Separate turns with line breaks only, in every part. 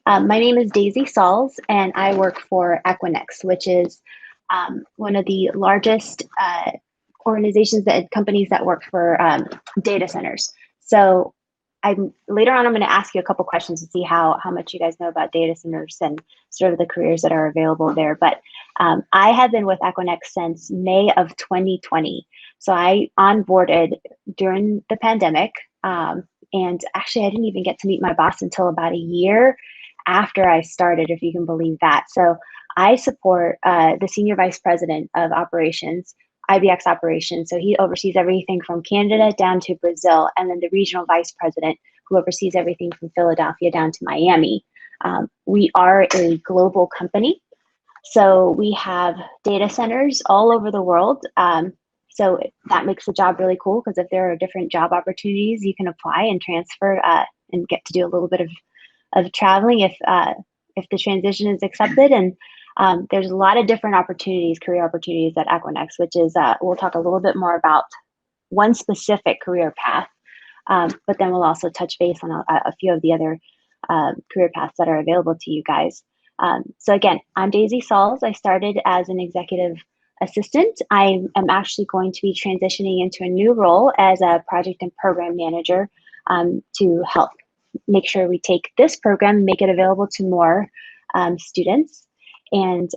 My name is Daisy Sauls, and I work for Equinix, which is one of the largest organizations that companies that work for data centers. So later on, I'm going to ask you a couple questions to see how much you guys know about data centers and sort of the careers that are available there. But I have been with Equinix since May of 2020. So I onboarded during the pandemic. And actually, I didn't even get to meet my boss until about a year after I started, if you can believe that. So I support the Senior Vice President of Operations, IBX Operations. So he oversees everything from Canada down to Brazil, and then the Regional Vice President, who oversees everything from Philadelphia down to Miami. We are a global company. So we have data centers all over the world. So that makes the job really cool, because if there are different job opportunities, you can apply and transfer and get to do a little bit of traveling if the transition is accepted. And there's a lot of different opportunities, career opportunities at Equinix, which is, we'll talk a little bit more about one specific career path, but then we'll also touch base on a few of the other career paths that are available to you guys. So again, I'm Daisy Sauls. I started as an executive assistant. I am actually going to be transitioning into a new role as a project and program manager to help make sure we take this program and make it available to more students and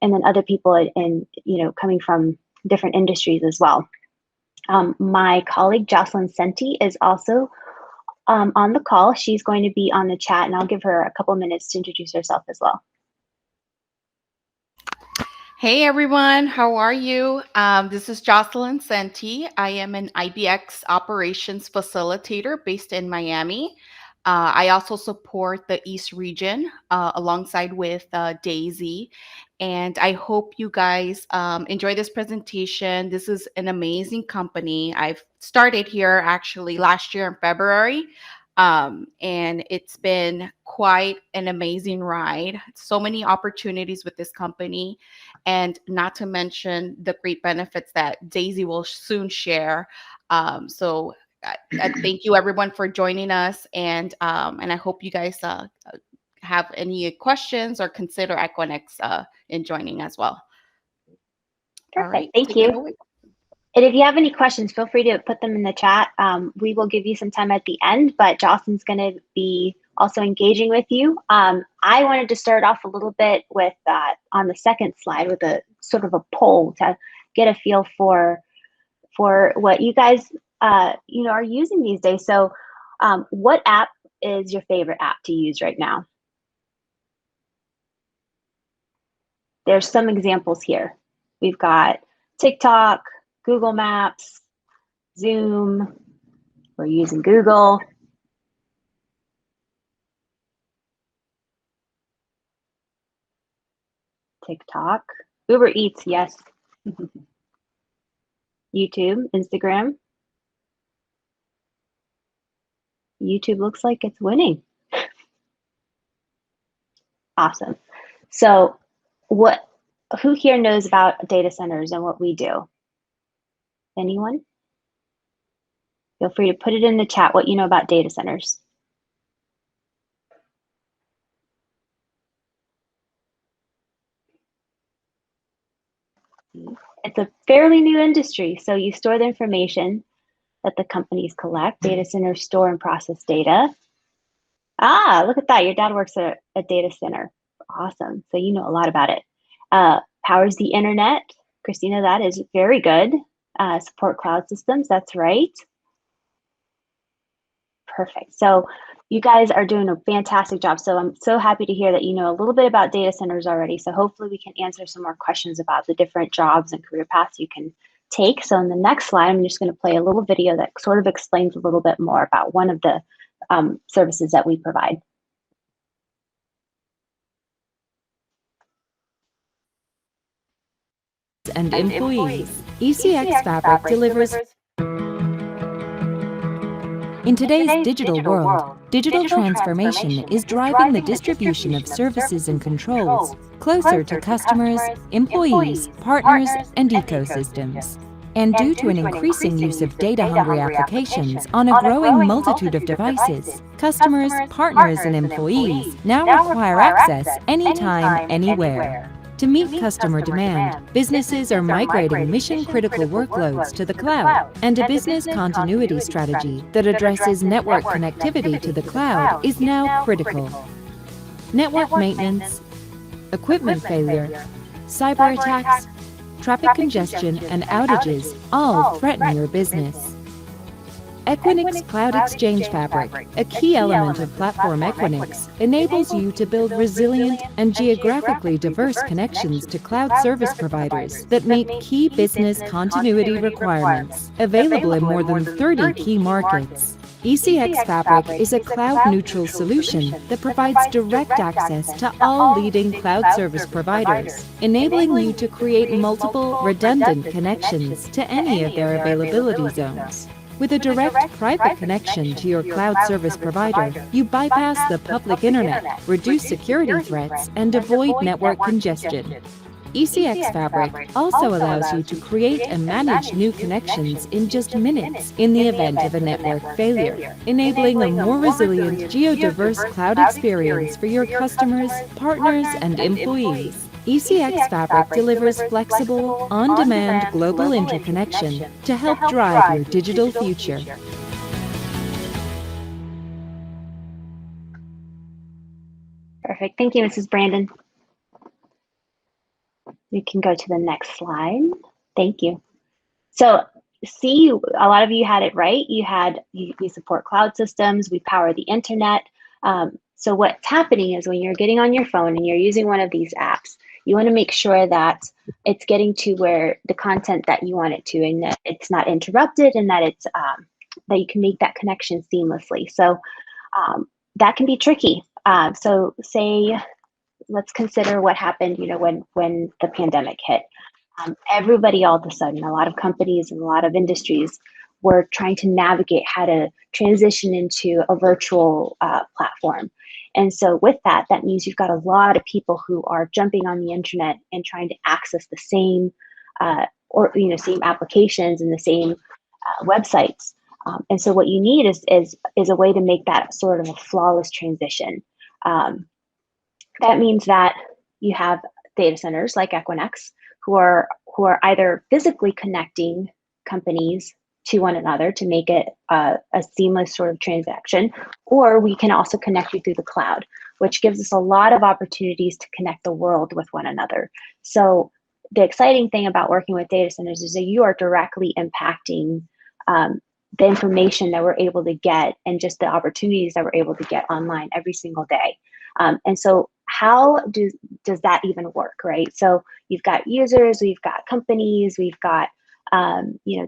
then other people in coming from different industries as well. My colleague Jocelyn Centi is also on the call. She's going to be on the chat, and I'll give her a couple minutes to introduce herself as well.
Hey everyone, how are you? This is Jocelyn Centi. I am an IBX operations facilitator based in Miami. I also support the East region alongside with Daisy. And I hope you guys enjoy this presentation. This is an amazing company. I've started here actually last year in February. And it's been quite an amazing ride. So many opportunities with this company, and not to mention the great benefits that Daisy will soon share. So I thank you everyone for joining us, and I hope you guys have any questions or consider Equinix in joining as well.
Perfect. All right, thank you. And if you have any questions, feel free to put them in the chat. We will give you some time at the end, but Jocelyn's going to be also engaging with you. I wanted to start off a little bit with on the second slide with a sort of a poll to get a feel for what you guys are using these days. So what app is your favorite app to use right now? There's some examples here. We've got TikTok, Google Maps, Zoom, we're using Google. TikTok, Uber Eats, yes. YouTube, Instagram. YouTube looks like it's winning. Awesome. So who here knows about data centers and what we do? Anyone? Feel free to put it in the chat what you know about data centers. It's a fairly new industry, so you store the information that the companies collect. Data centers store and process data. Ah, look at that. Your dad works at a data center. Awesome. So you know a lot about it. Powers the internet. Christina, that is very good. Support cloud systems. That's right. Perfect. So you guys are doing a fantastic job. So I'm so happy to hear that you know a little bit about data centers already. So hopefully we can answer some more questions about the different jobs and career paths you can take. So in the next slide, I'm just going to play a little video that sort of explains a little bit more about one of the services that we provide.
And employees. ECX Fabric delivers. In today's digital world, digital transformation is driving the distribution of services and controls closer to customers, employees, partners, and ecosystems. And due to an increasing use of data-hungry applications on a growing multitude of devices, customers, partners, and employees now require access anytime, anywhere. To meet customer demand, businesses are migrating mission-critical workloads to the cloud, and a business continuity strategy that addresses network connectivity to the cloud is now critical. Network maintenance, equipment failure, cyber attacks, traffic congestion, and outages all threaten your business. Equinix Cloud Exchange Fabric, a key element of Platform Equinix, enables you to build resilient and geographically diverse connections to cloud service providers that meet key business continuity requirements, available in more than 30 key markets. ECX Fabric is a cloud-neutral solution that provides direct access to all leading cloud service providers, enabling you to create multiple, redundant connections to any of their availability zones. With a direct private connection to your cloud service provider, you bypass the public internet, reduce security threats, and avoid network congestion. ECX Fabric also allows you to create and manage new connections in just minutes in the event of a network failure, enabling a more resilient, geodiverse cloud experience for your customers, partners, and employees. ECX Fabric delivers flexible, on-demand global interconnection to help drive your digital future.
Perfect. Thank you, Mrs. Brandon. We can go to the next slide. Thank you. So see, a lot of you had it right. We support cloud systems. We power the internet. So what's happening is when you're getting on your phone and you're using one of these apps, you want to make sure that it's getting to where the content that you want it to, and that it's not interrupted, and that it's that you can make that connection seamlessly. So that can be tricky. So say, let's consider what happened, when the pandemic hit. Everybody all of a sudden, a lot of companies and a lot of industries were trying to navigate how to transition into a virtual platform. And so with that means you've got a lot of people who are jumping on the internet and trying to access the same same applications and the same websites. And so what you need is a way to make that sort of a flawless transition. That means that you have data centers like Equinix who are either physically connecting companies to one another to make it a seamless sort of transaction, or we can also connect you through the cloud, which gives us a lot of opportunities to connect the world with one another. So the exciting thing about working with data centers is that you are directly impacting the information that we're able to get and just the opportunities that we're able to get online every single day. And so how does that even work, right? So you've got users, we've got companies, we've got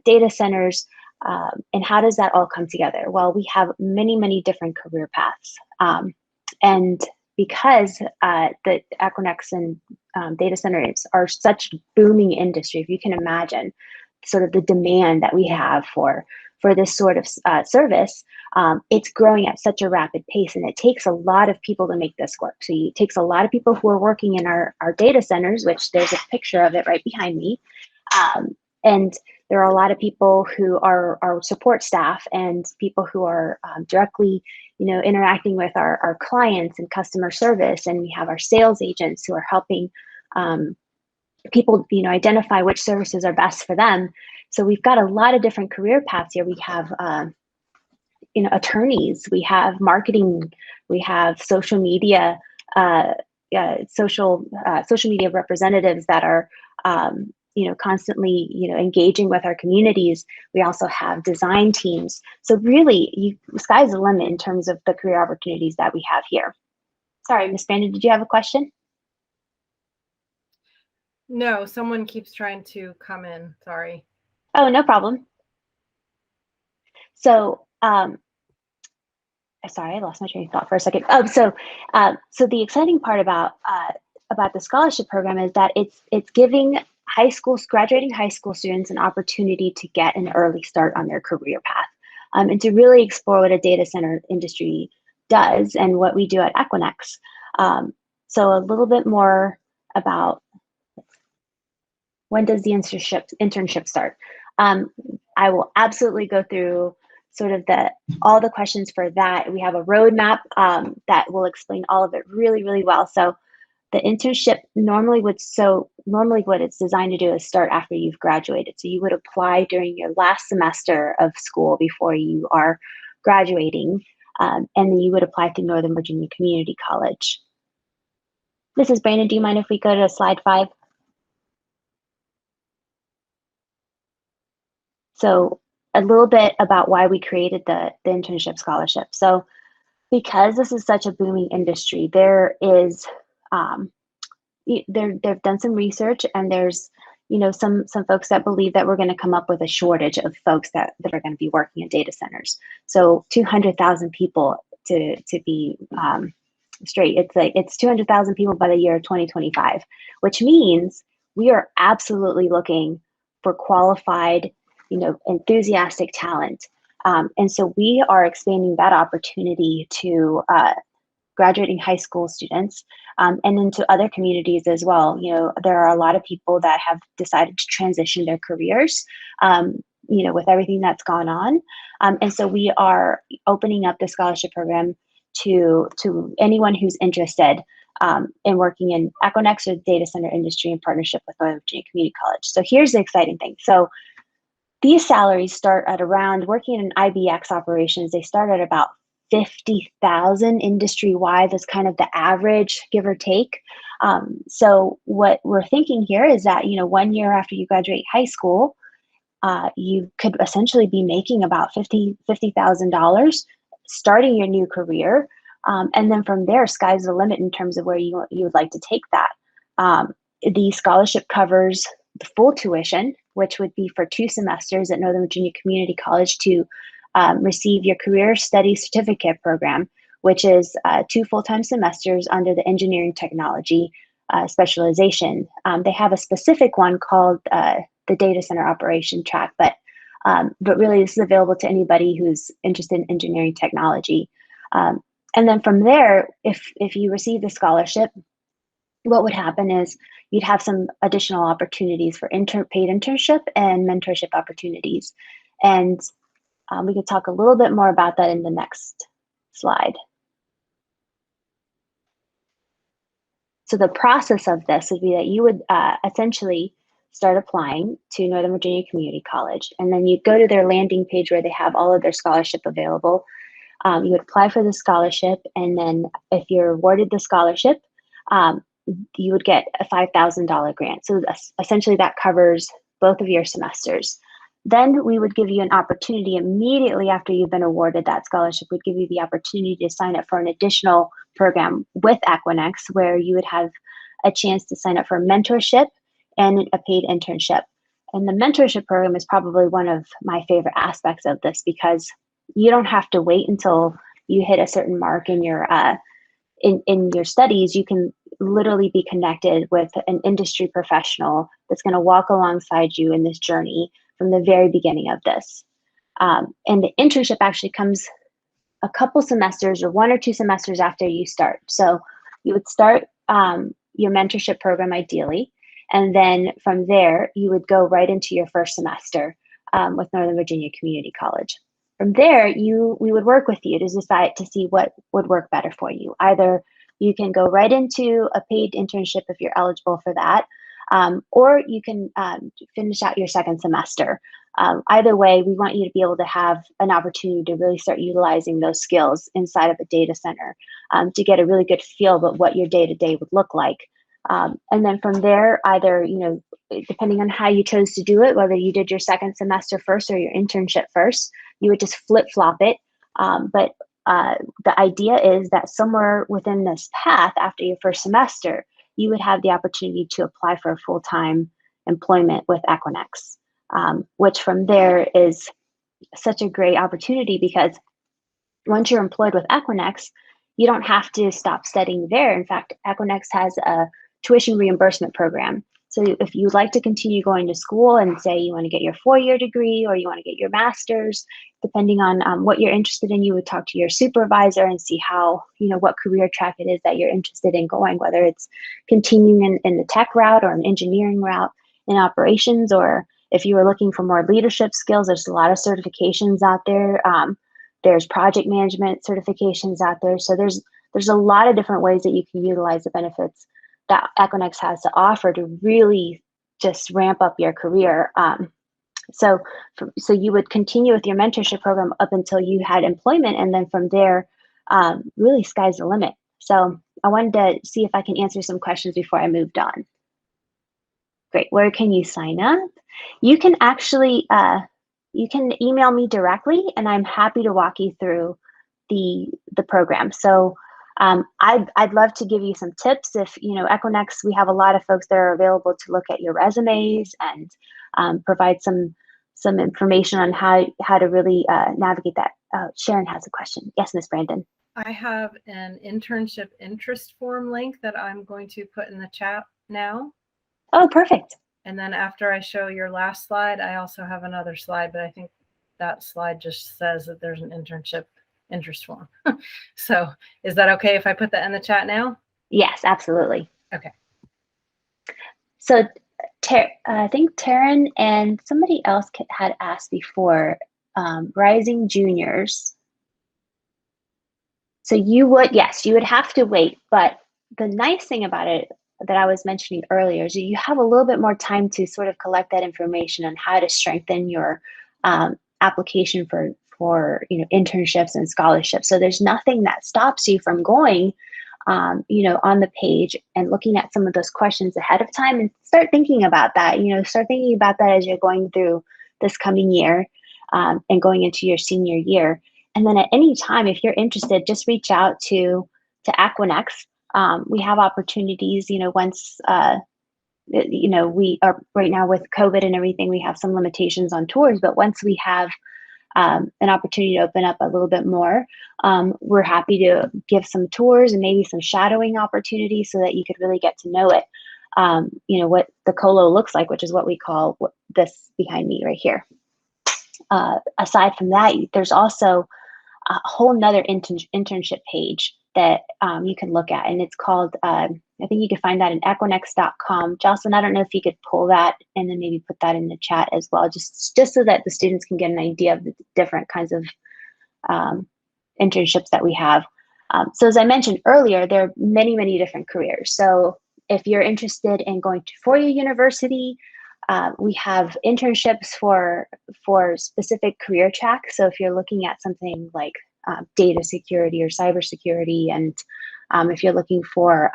data centers, and how does that all come together? Well, we have many, many different career paths. And because the Equinix and data centers are such booming industry, if you can imagine sort of the demand that we have for this sort of service, it's growing at such a rapid pace, and it takes a lot of people to make this work. So it takes a lot of people who are working in our data centers, which there's a picture of it right behind me. And there are a lot of people who are our support staff and people who are directly, interacting with our clients and customer service. And we have our sales agents who are helping people, identify which services are best for them. So we've got a lot of different career paths here. We have, attorneys, we have marketing, we have social media, social media representatives that are, constantly, engaging with our communities. We also have design teams. So really, sky's the limit in terms of the career opportunities that we have here. Sorry, Ms. Brandon, did you have a question?
No, someone keeps trying to come in. Sorry.
Oh, no problem. So, sorry, I lost my train of thought for a second. Oh, so the exciting part about the scholarship program is that it's giving graduating high school students an opportunity to get an early start on their career path, and to really explore what a data center industry does and what we do at Equinix. So a little bit more about when does the internship start? I will absolutely go through sort of all the questions for that. We have a roadmap that will explain all of it really, really well. So the internship normally what it's designed to do is start after you've graduated. So you would apply during your last semester of school before you are graduating, and then you would apply through Northern Virginia Community College. This is Brandon. Do you mind if we go to slide 5? So a little bit about why we created the internship scholarship. So because this is such a booming industry, there is they've done some research, and there's some folks that believe that we're going to come up with a shortage of folks that are going to be working in data centers. So 200,000 people to be straight. It's 200,000 people by the year 2025, which means we are absolutely looking for qualified, enthusiastic talent. And so we are expanding that opportunity to graduating high school students, and into other communities as well. There are a lot of people that have decided to transition their careers, with everything that's gone on. And so we are opening up the scholarship program to anyone who's interested in working in Equinix or the data center industry in partnership with Northern Virginia Community College. So here's the exciting thing. So these salaries start at around, working in IBX operations, they start at about 50,000 industry-wide. That's kind of the average, give or take. So what we're thinking here is that, 1 year after you graduate high school, you could essentially be making about $50,000 starting your new career. And then from there, sky's the limit in terms of where you would like to take that. The scholarship covers the full tuition, which would be for 2 semesters at Northern Virginia Community College to receive your Career Study Certificate program, which is 2 full-time semesters under the engineering technology specialization. They have a specific one called the data center operation track, but really this is available to anybody who's interested in engineering technology. And then from there, if you receive the scholarship, what would happen is you'd have some additional opportunities for paid internship and mentorship opportunities. And we could talk a little bit more about that in the next slide. So the process of this would be that you would essentially start applying to Northern Virginia Community College, and then you'd go to their landing page where they have all of their scholarship available. You would apply for the scholarship, and then if you're awarded the scholarship, you would get a $5,000 grant. So essentially that covers both of your semesters. Then we would give you an opportunity immediately after you've been awarded that scholarship. We'd give you the opportunity to sign up for an additional program with Equinix, where you would have a chance to sign up for mentorship and a paid internship. And the mentorship program is probably one of my favorite aspects of this, because you don't have to wait until you hit a certain mark in your studies. You can literally be connected with an industry professional that's going to walk alongside you in this journey from the very beginning of this. And the internship actually comes a couple semesters or 1 or 2 semesters after you start. So you would start your mentorship program ideally, and then from there you would go right into your first semester with Northern Virginia Community College. From there, we would work with you to decide to see what would work better for you. Either you can go right into a paid internship if you're eligible for that, or you can finish out your second semester. Either way, we want you to be able to have an opportunity to really start utilizing those skills inside of a data center to get a really good feel about what your day-to-day would look like. And then from there, either, depending on how you chose to do it, whether you did your second semester first or your internship first, you would just flip-flop it. But the idea is that somewhere within this path, after your first semester, you would have the opportunity to apply for a full-time employment with Equinix, which from there is such a great opportunity, because once you're employed with Equinix, you don't have to stop studying there. In fact, Equinix has a tuition reimbursement program. So if you'd like to continue going to school and say you want to get your 4-year degree or you want to get your master's, depending on what you're interested in, you would talk to your supervisor and see how, what career track it is that you're interested in going, whether it's continuing in the tech route or an engineering route. in operations, or if you were looking for more leadership skills, there's a lot of certifications out there. There's project management certifications out there. So there's a lot of different ways that you can utilize the benefits that Equinix has to offer to really just ramp up your career. So you would continue with your mentorship program up until you had employment, and then from there, really sky's the limit. So I wanted to see if I can answer some questions before I moved on. Great. Where can you sign up? You can actually you can email me directly, and I'm happy to walk you through the program. So I'd love to give you some tips. If Equinix, we have a lot of folks that are available to look at your resumes and provide some information on how to really navigate that. Sharon has a question. Yes, Ms. Brandon.
I have an internship interest form link that I'm going to put in the chat now.
Oh, perfect.
And then after I show your last slide, I also have another slide, but I think that slide just says that there's an internship interest form. So is that okay if I put that in the chat now?
Yes, absolutely.
Okay.
So I think Taryn and somebody else had asked before, rising juniors. So you would have to wait, but the nice thing about it that I was mentioning earlier is you have a little bit more time to sort of collect that information on how to strengthen your application for internships and scholarships. So there's nothing that stops you from going on the page and looking at some of those questions ahead of time and start thinking about that. Start thinking about that as you're going through this coming year and going into your senior year. And then at any time, if you're interested, just reach out to Equinix. We have opportunities, once, we are right now with COVID and everything, we have some limitations on tours, but once we have an opportunity to open up a little bit more, we're happy to give some tours and maybe some shadowing opportunities so that you could really get to know it, what the colo looks like, which is what we call this behind me right here. Aside from that, there's also a whole nother internship page that you can look at, and it's called, I think you can find that in Equinix.com. Jocelyn, I don't know if you could pull that and then maybe put that in the chat as well, just so that the students can get an idea of the different kinds of internships that we have. So as I mentioned earlier, there are many, many different careers. So if you're interested in going to four-year university, we have internships for specific career tracks. So if you're looking at something like data security or cybersecurity, and if you're looking for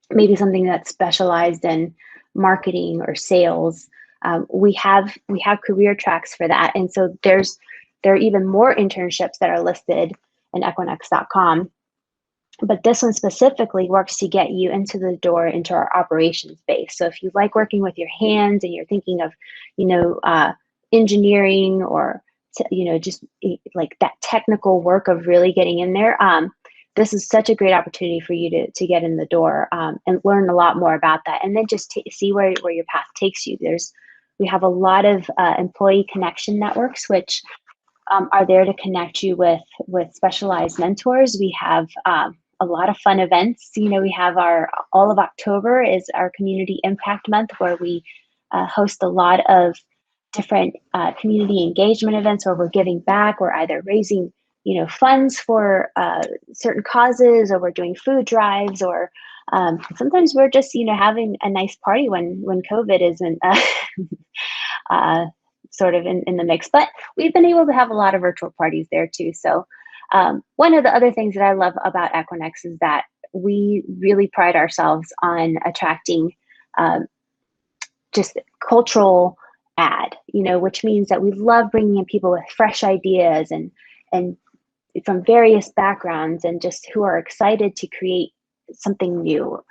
maybe something that's specialized in marketing or sales, we have career tracks for that. And so there are even more internships that are listed in Equinix.com. But this one specifically works to get you into the door into our operations base. So if you like working with your hands and you're thinking of, engineering or, just like that technical work of really getting in there, this is such a great opportunity for you to get in the door and learn a lot more about that. And then just see where your path takes you. We have a lot of employee connection networks, which are there to connect you with specialized mentors. We have a lot of fun events. We have all of October is our community impact month, where we host a lot of different community engagement events where we're giving back. We're either raising funds for certain causes, or we're doing food drives, or sometimes we're just having a nice party when COVID isn't sort of in the mix. But we've been able to have a lot of virtual parties there too. So one of the other things that I love about Equinix is that we really pride ourselves on attracting just cultural which means that we love bringing in people with fresh ideas and from various backgrounds, and just who are excited to create something new.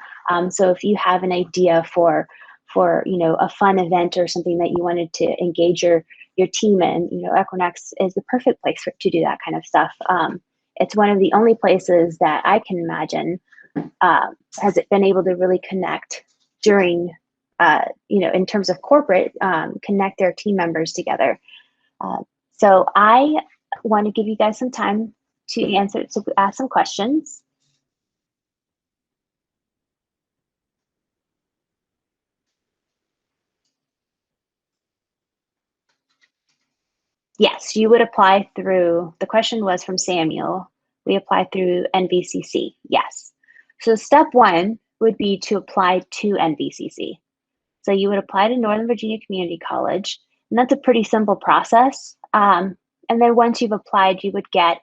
So if you have an idea for a fun event or something that you wanted to engage your team in, Equinix is the perfect place to do that kind of stuff. It's one of the only places that I can imagine has it been able to really connect during, in terms of corporate, connect their team members together. So I want to give you guys some time to ask some questions. Yes, you would apply through, the question was from Samuel. We apply through Nvcc, yes. So step one would be to apply to Nvcc. So you would apply to Northern Virginia Community College, and that's a pretty simple process. And then once you've applied, you would get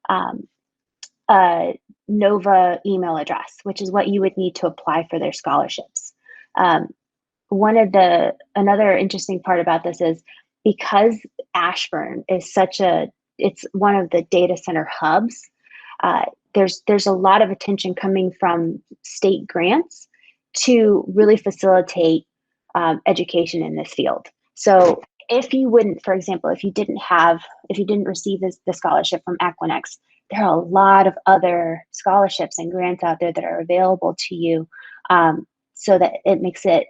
um, a NOVA email address, which is what you would need to apply for their scholarships. Another interesting part about this is because Ashburn is it's one of the data center hubs. There's a lot of attention coming from state grants to really facilitate education in this field. So if you wouldn't, for example, if you didn't receive the scholarship from Equinix, there are a lot of other scholarships and grants out there that are available to you, so that it makes it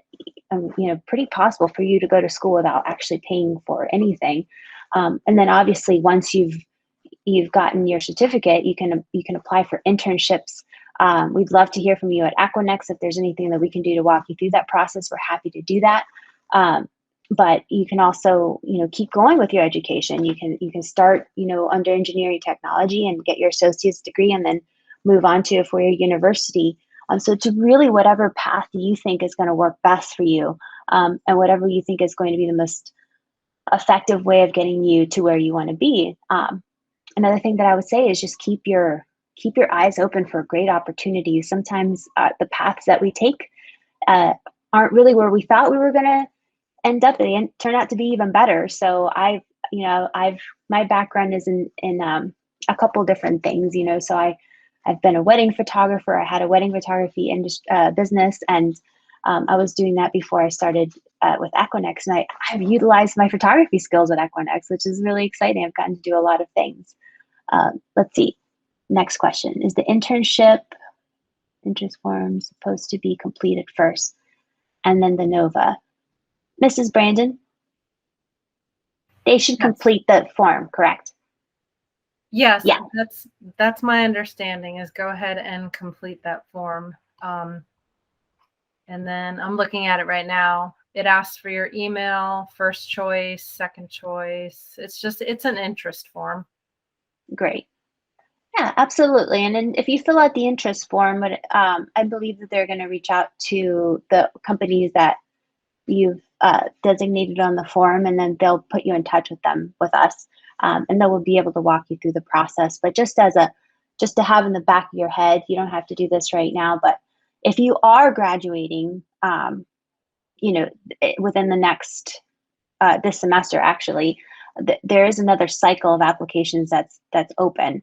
pretty possible for you to go to school without actually paying for anything. And then obviously once you've gotten your certificate, you can apply for internships. We'd love to hear from you at Equinix. If there's anything that we can do to walk you through that process, we're happy to do that. But you can also, keep going with your education. You can start, under engineering technology and get your associate's degree and then move on to a four-year university. So it's really whatever path you think is going to work best for you, and whatever you think is going to be the most effective way of getting you to where you want to be. Another thing that I would say is just keep your eyes open for great opportunities. Sometimes the paths that we take aren't really where we thought we were going to end up. They turn out to be even better. So my background is in a couple different things. So I've been a wedding photographer. I had a wedding photography business, and I was doing that before I started with Equinix, and I've utilized my photography skills at Equinix, which is really exciting. I've gotten to do a lot of things. Let's see. Next question. Is the internship interest form supposed to be completed first and then the NOVA? Mrs. Brandon, they should complete the form, correct?
Yes,
yeah.
That's my understanding, is go ahead and complete that form. And then I'm looking at it right now. It asks for your email, first choice, second choice. It's an interest form.
Great. Yeah, absolutely. And then if you fill out the interest form, I believe that they're going to reach out to the companies that you've designated on the form, and then they'll put you in touch with us, and then we'll be able to walk you through the process. But just to have in the back of your head, you don't have to do this right now, but if you are graduating, within the next this semester, actually, there is another cycle of applications that's open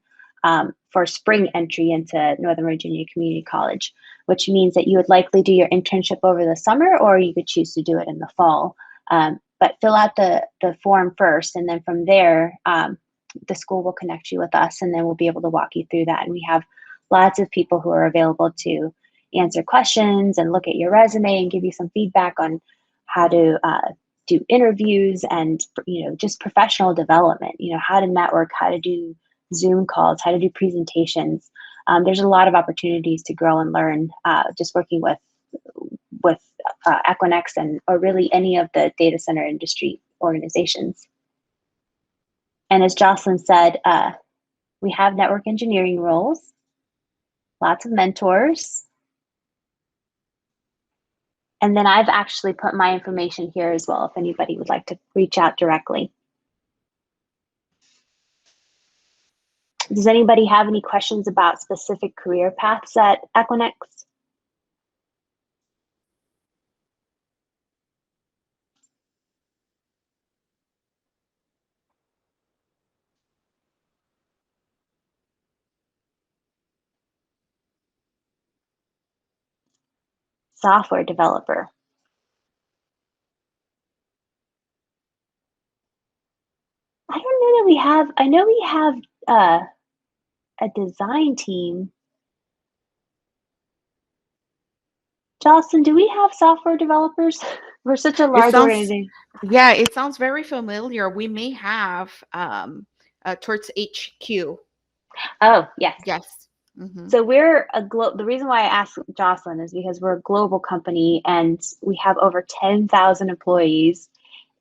for spring entry into Northern Virginia Community College, which means that you would likely do your internship over the summer, or you could choose to do it in the fall. But fill out the form first, and then from there, the school will connect you with us, and then we'll be able to walk you through that. And we have lots of people who are available to answer questions and look at your resume and give you some feedback on how to do interviews and, just professional development, how to network, how to do Zoom calls, how to do presentations. There's a lot of opportunities to grow and learn just working with Equinix or really any of the data center industry organizations. And as Jocelyn said, we have network engineering roles, lots of mentors. And then I've actually put my information here as well if anybody would like to reach out directly. Does anybody have any questions about specific career paths at Equinix? Software developer. I don't know that we have, I know we have a design team. Jocelyn, do we have software developers? We're such a large organization.
Yeah, it sounds very familiar. We may have towards HQ.
Oh, yes.
Yes. Mm-hmm.
So we're the reason why I asked Jocelyn is because we're a global company and we have over 10,000 employees,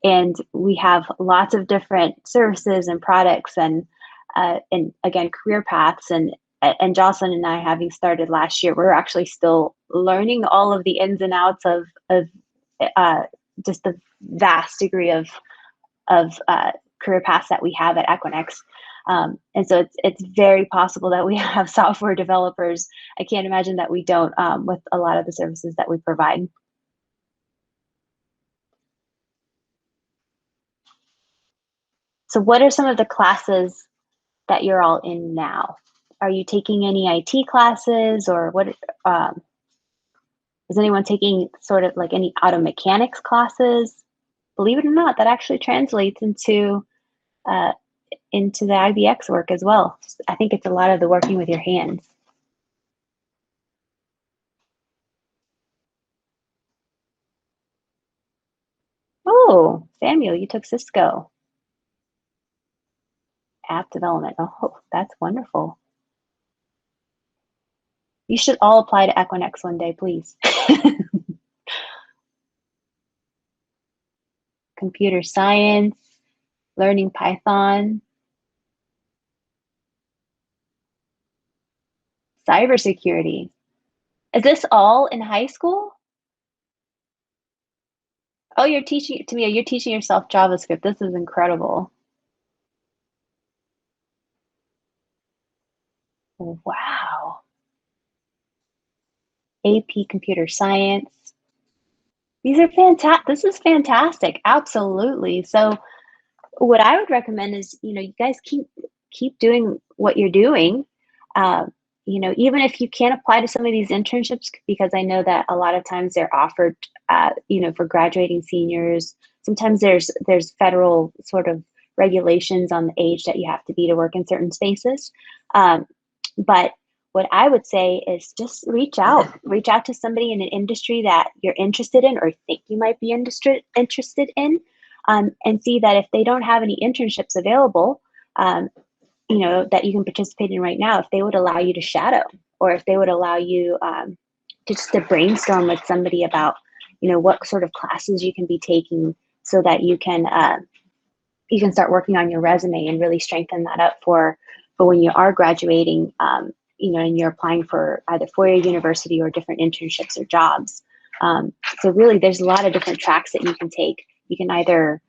And we have lots of different services and products and again, career paths. And Jocelyn and I, having started last year, we're actually still learning all of the ins and outs of just the vast degree of career paths that we have at Equinix. And so it's very possible that we have software developers. I can't imagine that we don't with a lot of the services that we provide. So what are some of the classes that you're all in now? Are you taking any IT classes, or what? Is anyone taking sort of like any auto mechanics classes? Believe it or not, that actually translates into the IBX work as well. I think it's a lot of the working with your hands. Oh, Samuel, you took Cisco. App development. Oh, that's wonderful. You should all apply to Equinix one day, please. Computer science, learning Python, cybersecurity. Is this all in high school? Oh, you're teaching, Tamia, you're teaching yourself JavaScript. This is incredible. Wow. AP Computer Science. These are fantastic. This is fantastic. Absolutely. So what I would recommend is, you guys keep doing what you're doing. Even if you can't apply to some of these internships, because I know that a lot of times they're offered, for graduating seniors. Sometimes there's federal sort of regulations on the age that you have to be to work in certain spaces. But what I would say is just reach out to somebody in an industry that you're interested in or think you might be interested in, and see that if they don't have any internships available, that you can participate in right now, if they would allow you to shadow, or if they would allow you just to brainstorm with somebody about, what sort of classes you can be taking, so that you can start working on your resume and really strengthen that up for when you are graduating, and you're applying for either four-year university or different internships or jobs. So really, there's a lot of different tracks that you can take. You can either